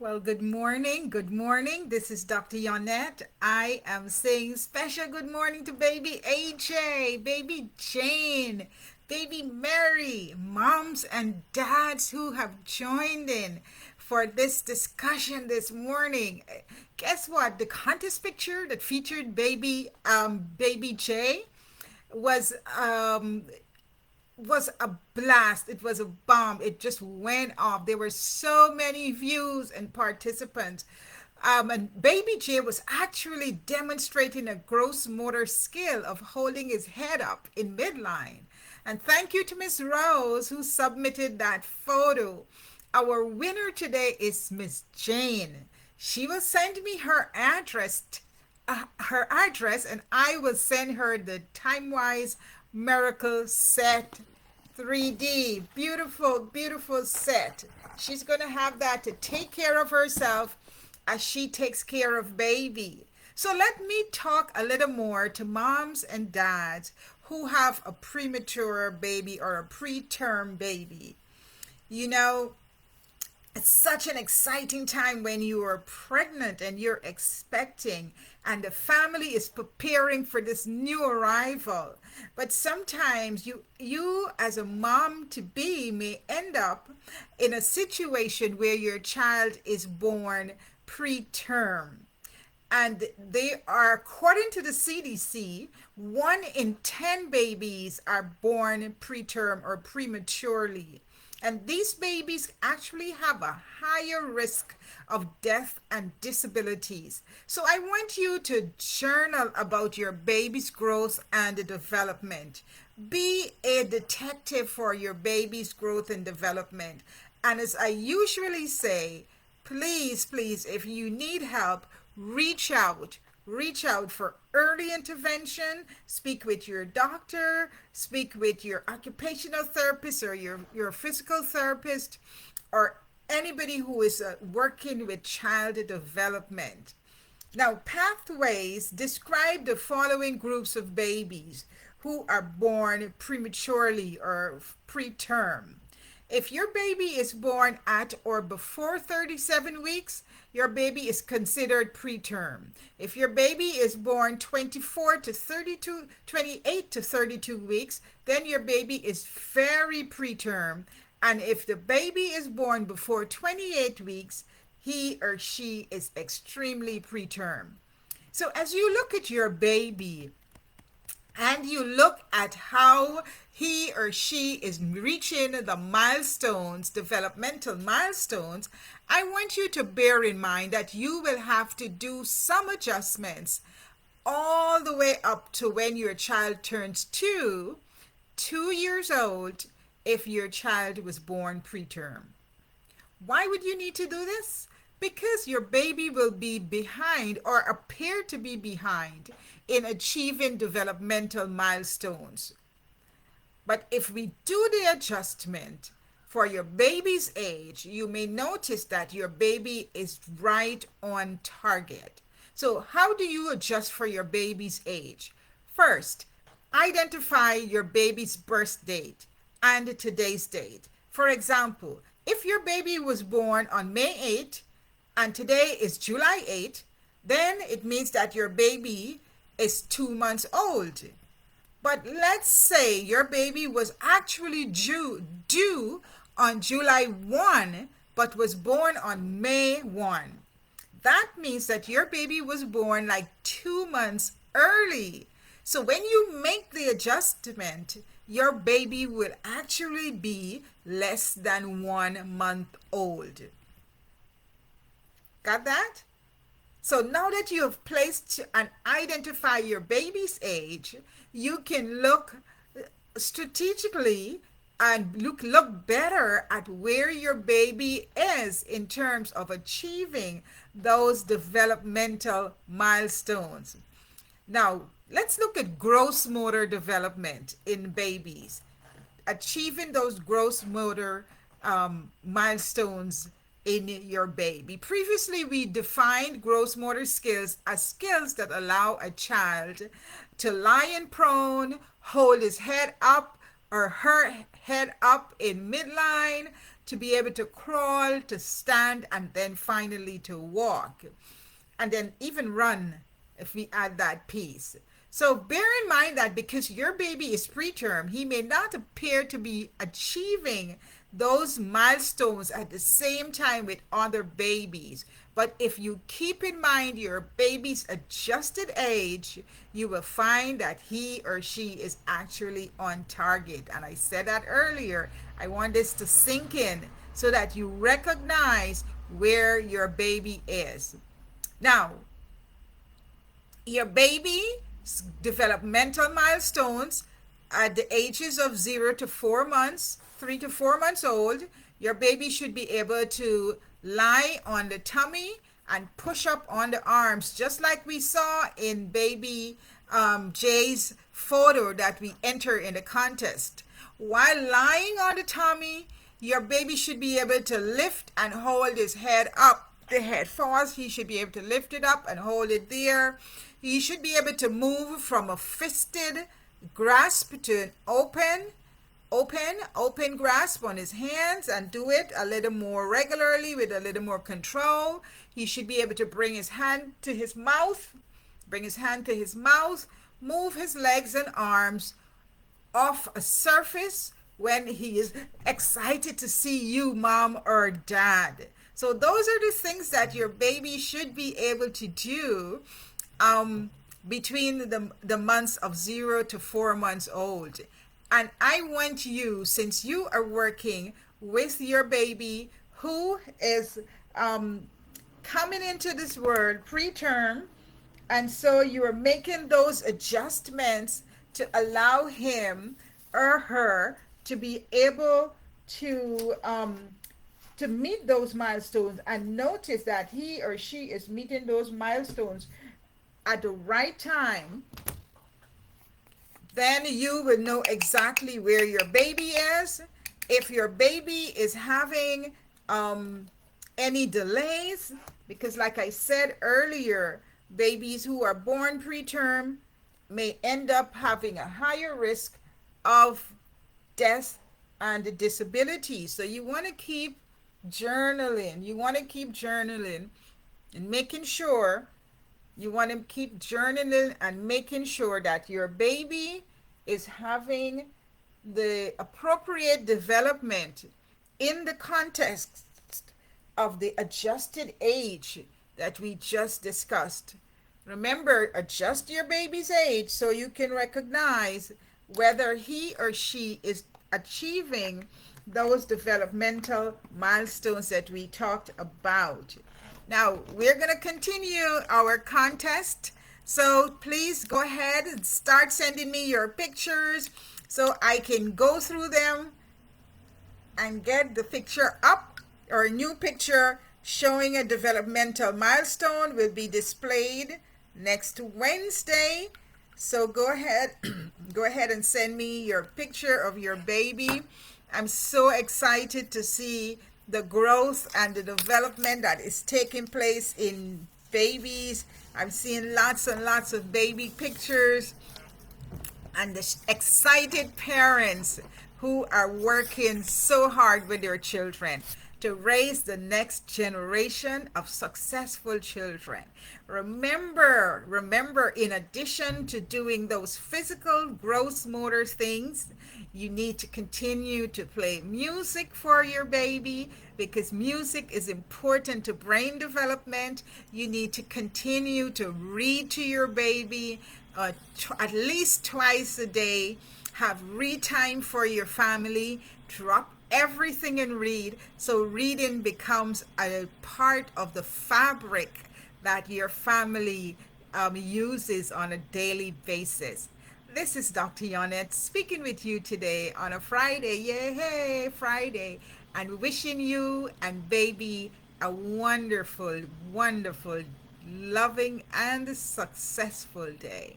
Well, good morning. Good morning. This is Dr. Yonette. I am saying special good morning to baby AJ, baby Jane, baby Mary, moms and dads who have joined in for this discussion this morning. Guess what? The contest picture that featured baby J was was a blast. It was a bomb. It just went off. There were so many views and participants. And Baby J was actually demonstrating a gross motor skill of holding his head up in midline. And thank you to Miss Rose who submitted that photo. Our winner today is Miss Jane. She will send me her address, and I will send her the TimeWise Miracle Set 3D. Beautiful, beautiful set. She's going to have that to take care of herself as she takes care of baby. So let me talk a little more to moms and dads who have a premature baby or a preterm baby. You know, it's such an exciting time when you are pregnant and you're expecting and the family is preparing for this new arrival. But sometimes you as a mom to be may end up in a situation where your child is born preterm. And they are, according to the CDC, 1 in 10 babies are born preterm or prematurely. And these babies actually have a higher risk of death and disabilities. So I want you to journal about your baby's growth and development. Be a detective for your baby's growth and development. And as I usually say, please, please, if you need help, reach out. Reach out for early intervention. Speak with your doctor. Speak with your occupational therapist or your physical therapist or anybody who is working with child development. Now, pathways describe the following groups of babies who are born prematurely or preterm. If your baby is born at or before 37 weeks, your baby is considered preterm. If your baby is born 24 to 32, 28 to 32 weeks, then your baby is very preterm. And if the baby is born before 28 weeks, he or she is extremely preterm. So as you look at your baby, and you look at how he or she is reaching the milestones, developmental milestones, I want you to bear in mind that you will have to do some adjustments all the way up to when your child turns 2 years old, if your child was born preterm. Why would you need to do this? Because your baby will be behind or appear to be behind in achieving developmental milestones. But if we do the adjustment for your baby's age, you may notice that your baby is right on target. So, how do you adjust for your baby's age? First, identify your baby's birth date and today's date. For example, if your baby was born on May 8th and today is July 8th, then it means that your baby is 2 months old. But let's say your baby was actually due on July 1 but was born on May 1. That means that your baby was born like 2 months early. So when you make the adjustment, your baby will actually be less than 1 month old. Got that? So now that you have placed and identified your baby's age, you can look strategically and look better at where your baby is in terms of achieving those developmental milestones. Now, let's look at gross motor development in babies. Achieving those gross motor milestones in your baby. Previously, we defined gross motor skills as skills that allow a child to lie in prone, hold his head up or her head up in midline, to be able to crawl, to stand, and then finally to walk, and then even run if we add that piece. So bear in mind that because your baby is preterm, he may not appear to be achieving those milestones at the same time with other babies. But if you keep in mind your baby's adjusted age, you will find that he or she is actually on target. And I said that earlier. I want this to sink in so that you recognize where your baby is. Now, your baby's developmental milestones at the ages of 0 to 4 months, 3 to 4 months old, your baby should be able to lie on the tummy and push up on the arms, just like we saw in baby Jay's photo that we enter in the contest. While lying on the tummy, your baby should be able to lift and hold his head up. The head falls, he should be able to lift it up and hold it there. He should be able to move from a fisted grasp to an open grasp on his hands, and do it a little more regularly with a little more control. He should be able to bring his hand to his mouth, move his legs and arms off a surface when he is excited to see you, mom or dad. So those are the things that your baby should be able to do between the months of 0 to 4 months old. And I want you, since you are working with your baby who is coming into this world preterm, and so you are making those adjustments to allow him or her to be able to meet those milestones, and notice that he or she is meeting those milestones at the right time, then you will know exactly where your baby is. If your baby is having any delays, because like I said earlier, babies who are born preterm may end up having a higher risk of death and disability. So you want to keep journaling. And making sure that your baby is having the appropriate development in the context of the adjusted age that we just discussed. Remember, adjust your baby's age so you can recognize whether he or she is achieving those developmental milestones that we talked about. Now, we're going to continue our contest. So please go ahead and start sending me your pictures so I can go through them and get the picture up, or a new picture showing a developmental milestone will be displayed next Wednesday. So go ahead and send me your picture of your baby. I'm so excited to see the growth and the development that is taking place in babies. I'm seeing lots and lots of baby pictures, and the excited parents who are working so hard with their children to raise the next generation of successful children. Remember, in addition to doing those physical gross motor things, you need to continue to play music for your baby, because music is important to brain development. You need to continue to read to your baby at least twice a day. Have read time for your family. Drop everything and read, so reading becomes a part of the fabric that your family uses on a daily basis. This is Dr. Yonette speaking with you today on a Friday. Yay, Friday. And wishing you and baby a wonderful, wonderful, loving, and successful day.